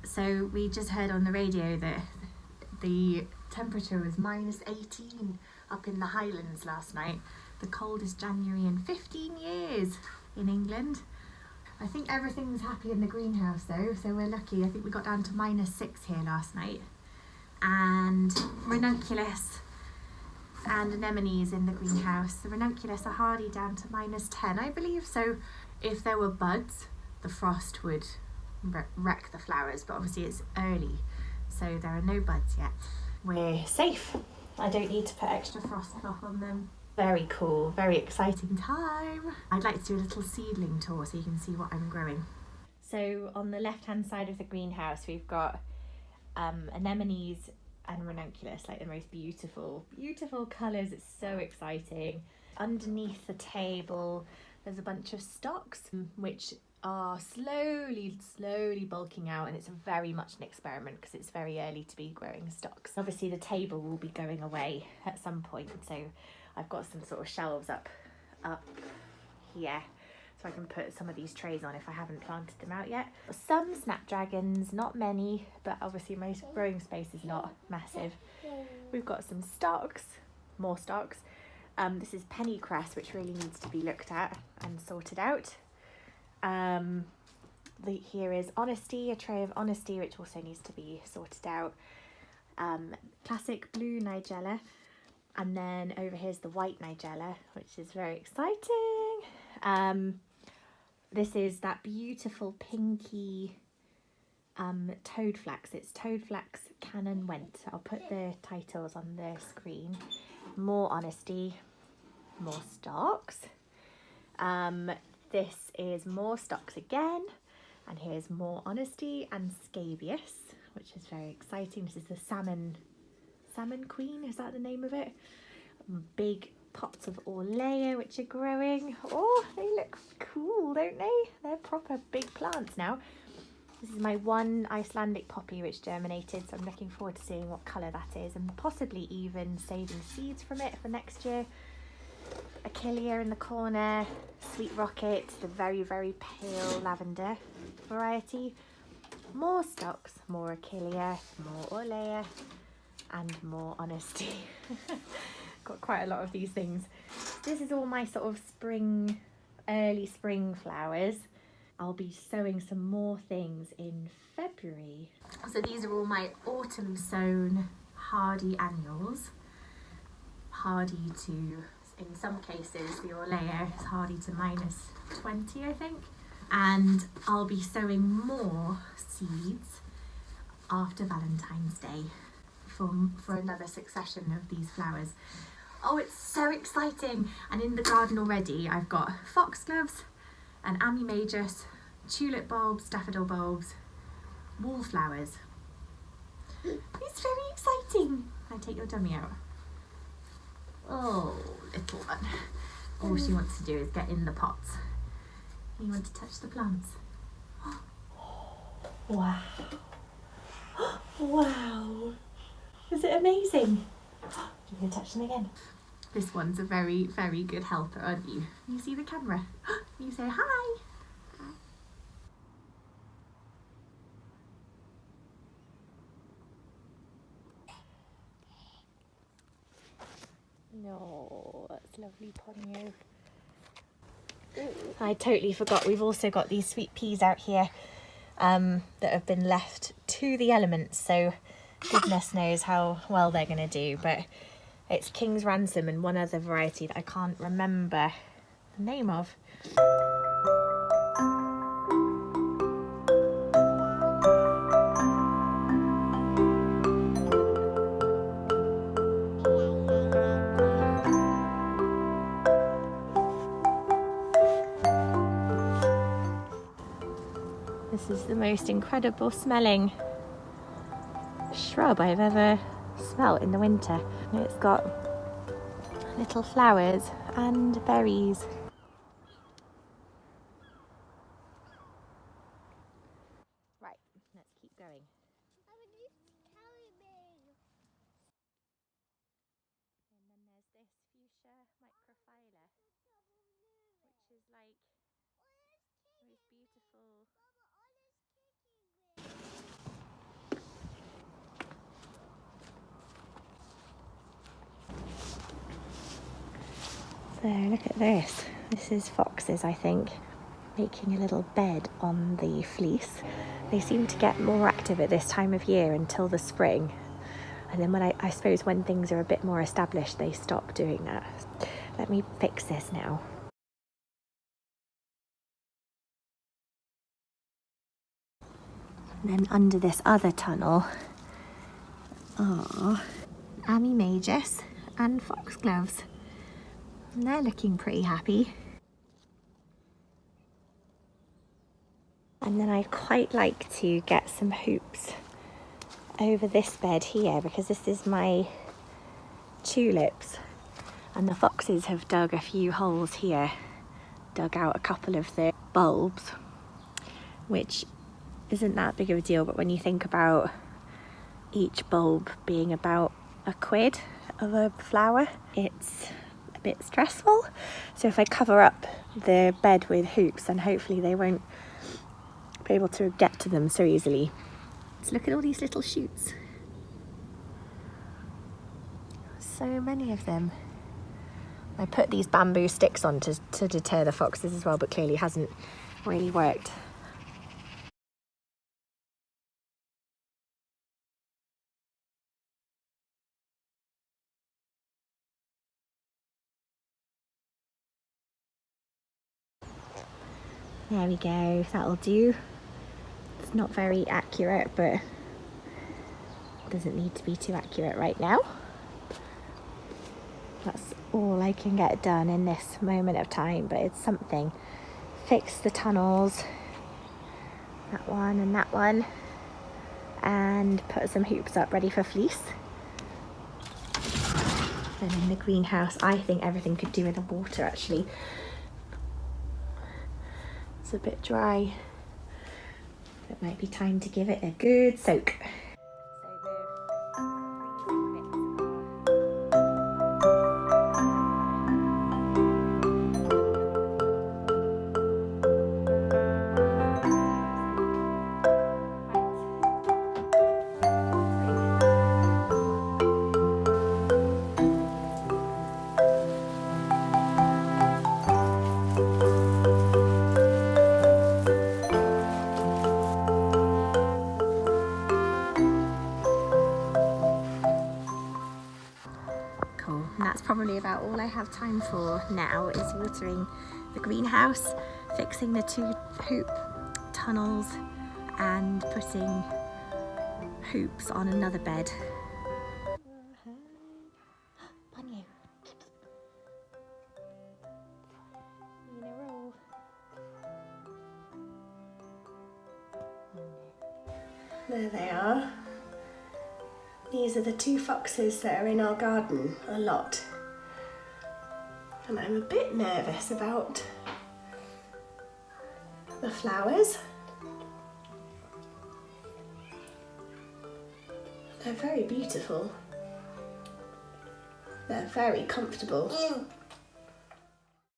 So we just heard on the radio that the temperature was -18 up in the Highlands last night. The coldest January in 15 years in England. I think everything's happy in the greenhouse though, so we're lucky. I think we got down to -6 here last night. And ranunculus and anemones in the greenhouse. The ranunculus are hardy down to -10, I believe. So if there were buds, the frost would wreck the flowers, but obviously it's early, so there are no buds yet. We're safe. I don't need to put extra frost cloth on them. Very cool, very exciting time. I'd like to do a little seedling tour so you can see what I'm growing. So on the left hand side of the greenhouse we've got anemones and ranunculus, like the most beautiful colours. It's so exciting. Underneath the table there's a bunch of stocks which are slowly bulking out, and it's very much an experiment because it's very early to be growing stocks. Obviously the table will be going away at some point, so I've got some sort of shelves up here so I can put some of these trays on if I haven't planted them out yet. Some snapdragons, not many, but obviously my growing space is not massive. We've got some stocks, more stocks. This is pennycress, which really needs to be looked at and sorted out. Here is honesty, a tray of honesty, which also needs to be sorted out. Classic blue nigella, and then over here's the white nigella, which is very exciting. This is that beautiful pinky toadflax. It's toadflax Cannon Went. I'll put the titles on the screen. More honesty, more stocks. This is more stocks again, and here's more honesty and scabious, which is very exciting. This is the salmon queen, is that the name of it? Big pots of orleia which are growing. Oh, they look cool, don't they? They're proper big plants now. This is my one Icelandic poppy which germinated, so I'm looking forward to seeing what colour that is and possibly even saving seeds from it for next year. Achillea in the corner, Sweet Rocket, the very pale lavender variety. More stocks, more Achillea, more orleia, and more honesty. Got quite a lot of these things. This is all my sort of spring, early spring flowers. I'll be sowing some more things in February. So these are all my autumn sown hardy annuals. Hardy to, in some cases, the orleia is hardy to -20, I think. And I'll be sowing more seeds after Valentine's Day for another succession of these flowers. Oh, it's so exciting. And in the garden already, I've got foxgloves and amumajus, tulip bulbs, daffodil bulbs, wallflowers. It's very exciting. Can I take your dummy out? Oh, little one. All she wants to do is get in the pots. You want to touch the plants? Wow. Wow. Is it amazing? You can touch them again. This one's a very good helper, aren't you? You see the camera? You say hi. No, that's lovely, Ponyo. I totally forgot. We've also got these sweet peas out here that have been left to the elements, so goodness knows how well they're going to do. But it's King's Ransom and one other variety that I can't remember the name of. This is the most incredible smelling shrub I've ever smelt in the winter. It's got little flowers and berries. Right, let's keep going. And then there's this fuchsia microphylla, which is like the most beautiful. There, look at this. This is foxes, I think, making a little bed on the fleece. They seem to get more active at this time of year until the spring. And then when I suppose when things are a bit more established, they stop doing that. Let me fix this now. And then under this other tunnel are Magus and foxgloves. And they're looking pretty happy. And then I quite like to get some hoops over this bed here because this is my tulips. And the foxes have dug a few holes here, dug out a couple of the bulbs, which isn't that big of a deal, but when you think about each bulb being about £1 of a flower, it's a bit stressful. So if I cover up the bed with hoops, then hopefully they won't be able to get to them so easily. So look at all these little shoots. So many of them. I put these bamboo sticks on to deter the foxes as well, but clearly hasn't really worked. There we go, that'll do. It's not very accurate, but it doesn't need to be too accurate right now. That's all I can get done in this moment of time, but it's something. Fix the tunnels, that one, and put some hoops up ready for fleece. And in the greenhouse, I think everything could do with the water actually. It's a bit dry. It might be time to give it a good soak. And that's probably about all I have time for now, is watering the greenhouse, fixing the 2 hoop tunnels and putting hoops on another bed. There they are. These are the 2 foxes that are in our garden a lot. And I'm a bit nervous about the flowers. They're very beautiful. They're very comfortable.